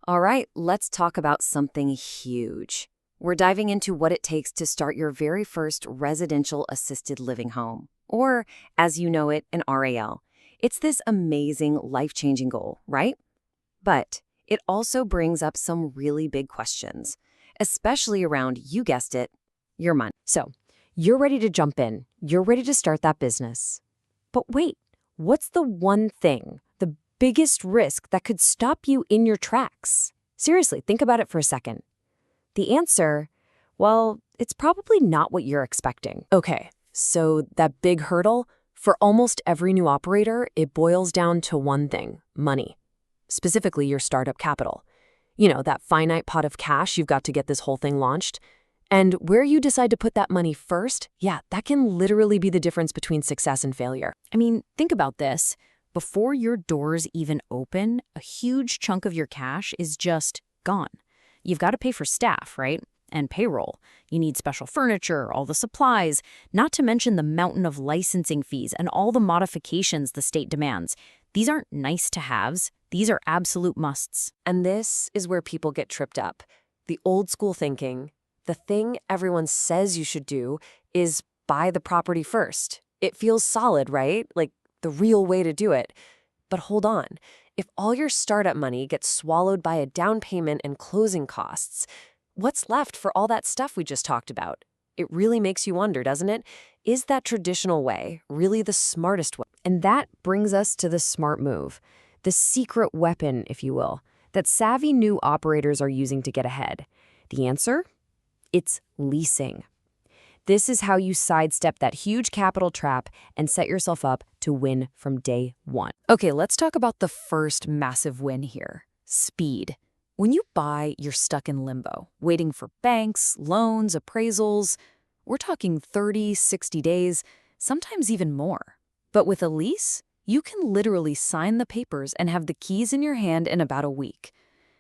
All right, let's talk about something huge. We're diving into what it takes to start your very first residential assisted living home, or as you know it, an RAL. It's this amazing, life-changing goal, right? But it also brings up some really big questions, especially around, you guessed it, your money. So, you're ready to jump in. You're ready to start that business. But wait, what's the one thing, the biggest risk that could stop you in your tracks? Seriously, think about it for a second. The answer, well, it's probably not what you're expecting. Okay, so that big hurdle, for almost every new operator, it boils down to one thing: money. Specifically, your startup capital. You know, that finite pot of cash you've got to get this whole thing launched. And where you decide to put that money first, yeah, that can literally be the difference between success and failure. I mean, think about this. Before your doors even open, a huge chunk of your cash is just gone. You've got to pay for staff, right? And payroll. You need special furniture, all the supplies, not to mention the mountain of licensing fees and all the modifications the state demands. These aren't nice to haves. These are absolute musts. And this is where people get tripped up. The old school thinking, the thing everyone says you should do is buy the property first. It feels solid, right? Like the real way to do it. But hold on. If all your startup money gets swallowed by a down payment and closing costs, what's left for all that stuff we just talked about? It really makes you wonder, doesn't it? Is that traditional way really the smartest way? And that brings us to the smart move, the secret weapon, if you will, that savvy new operators are using to get ahead. The answer? It's leasing. This is how you sidestep that huge capital trap and set yourself up to win from day one. Okay, let's talk about the first massive win here: speed. When you buy, you're stuck in limbo, waiting for banks, loans, appraisals. We're talking 30, 60 days, sometimes even more. But with a lease, you can literally sign the papers and have the keys in your hand in about a week.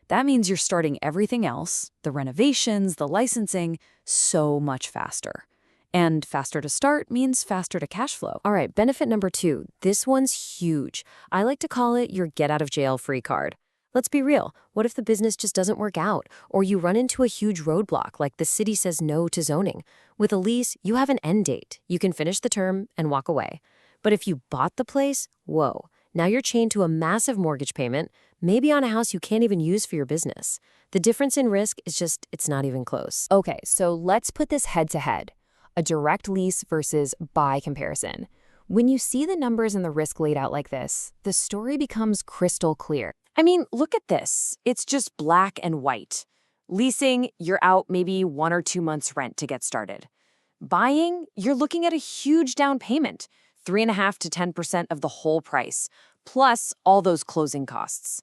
That means you're starting everything else, the renovations, the licensing, so much faster. And faster to start means faster to cash flow. All right, benefit number 2. This one's huge. I like to call it your get-out-of-jail-free card. Let's be real. What if the business just doesn't work out, or you run into a huge roadblock like the city says no to zoning? With a lease, you have an end date. You can finish the term and walk away. But if you bought the place, whoa, now you're chained to a massive mortgage payment, maybe on a house you can't even use for your business. The difference in risk is just, it's not even close. Okay, so let's put this head to head. A direct lease versus buy comparison. When you see the numbers and the risk laid out like this, the story becomes crystal clear. I mean, look at this. It's just black and white. Leasing, you're out maybe 1 or 2 months rent to get started. Buying, you're looking at a huge down payment, 3.5% to 10% of the whole price, plus all those closing costs.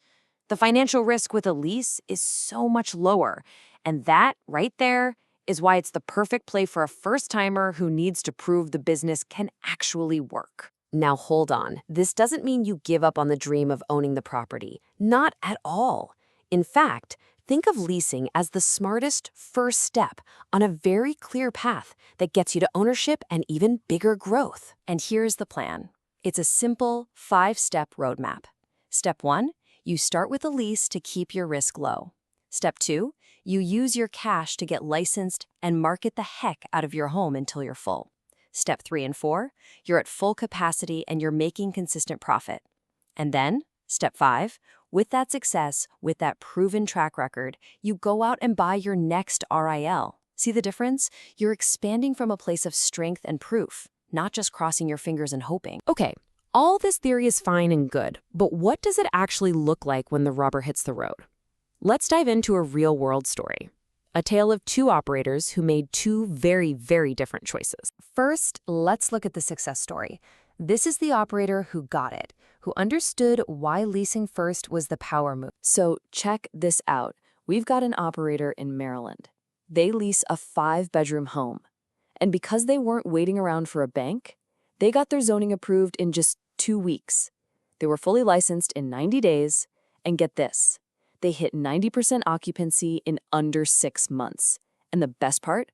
The financial risk with a lease is so much lower, and that right there is why it's the perfect play for a first-timer who needs to prove the business can actually work. Now hold on. This doesn't mean you give up on the dream of owning the property. Not at all. In fact, think of leasing as the smartest first step on a very clear path that gets you to ownership and even bigger growth. And here's the plan. It's a simple 5-step roadmap. Step 1, you start with a lease to keep your risk low. Step 2, you use your cash to get licensed and market the heck out of your home until you're full. Step 3 and 4, you're at full capacity and you're making consistent profit. And then, step 5, with that success, with that proven track record, you go out and buy your next RIL. See the difference? You're expanding from a place of strength and proof, not just crossing your fingers and hoping. Okay, all this theory is fine and good, but what does it actually look like when the rubber hits the road? Let's dive into a real-world story. A tale of 2 operators who made 2 very, very different choices. First, let's look at the success story. This is the operator who got it, who understood why leasing first was the power move. So check this out. We've got an operator in Maryland. They lease a 5-bedroom home. And because they weren't waiting around for a bank, they got their zoning approved in just 2 weeks. They were fully licensed in 90 days, and get this. They hit 90% occupancy in under 6 months. And the best part?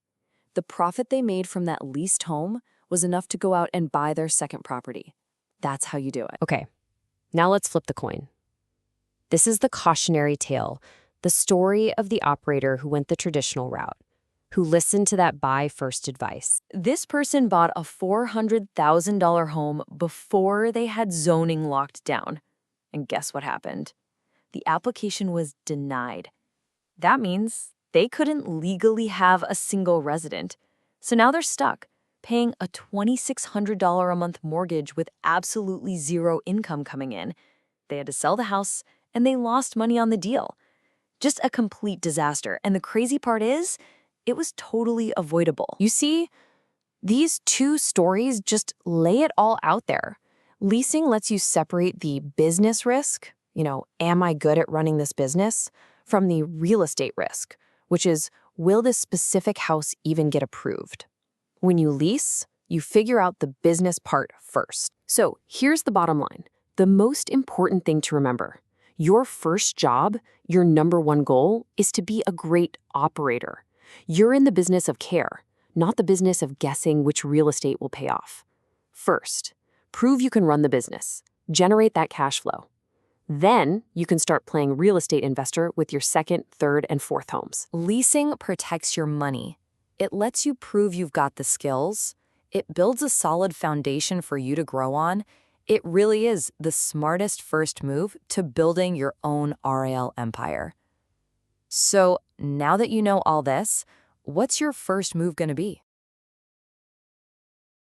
The profit they made from that leased home was enough to go out and buy their second property. That's how you do it. Okay, now let's flip the coin. This is the cautionary tale, The story of the operator who went the traditional route, who listened to that buy first advice. This person bought a $400,000 home before they had zoning locked down. And guess what happened? The application was denied. That means they couldn't legally have a single resident. So now they're stuck, paying a $2,600 a month mortgage with absolutely zero income coming in. They had to sell the house, and they lost money on the deal. Just a complete disaster. And the crazy part is, it was totally avoidable. You see, these two stories just lay it all out there. Leasing lets you separate the business risk, am I good at running this business, from the real estate risk, which is, will this specific house even get approved? When you lease, you figure out the business part first. So here's the bottom line. The most important thing to remember. Your first job, your number one goal, is to be a great operator. You're in the business of care, not the business of guessing which real estate will pay off. First, prove you can run the business. Generate that cash flow. Then you can start playing real estate investor with your second, third, and fourth homes. Leasing protects your money. It lets you prove you've got the skills. It builds a solid foundation for you to grow on. It really is the smartest first move to building your own REL empire. So now that you know all this, what's your first move going to be?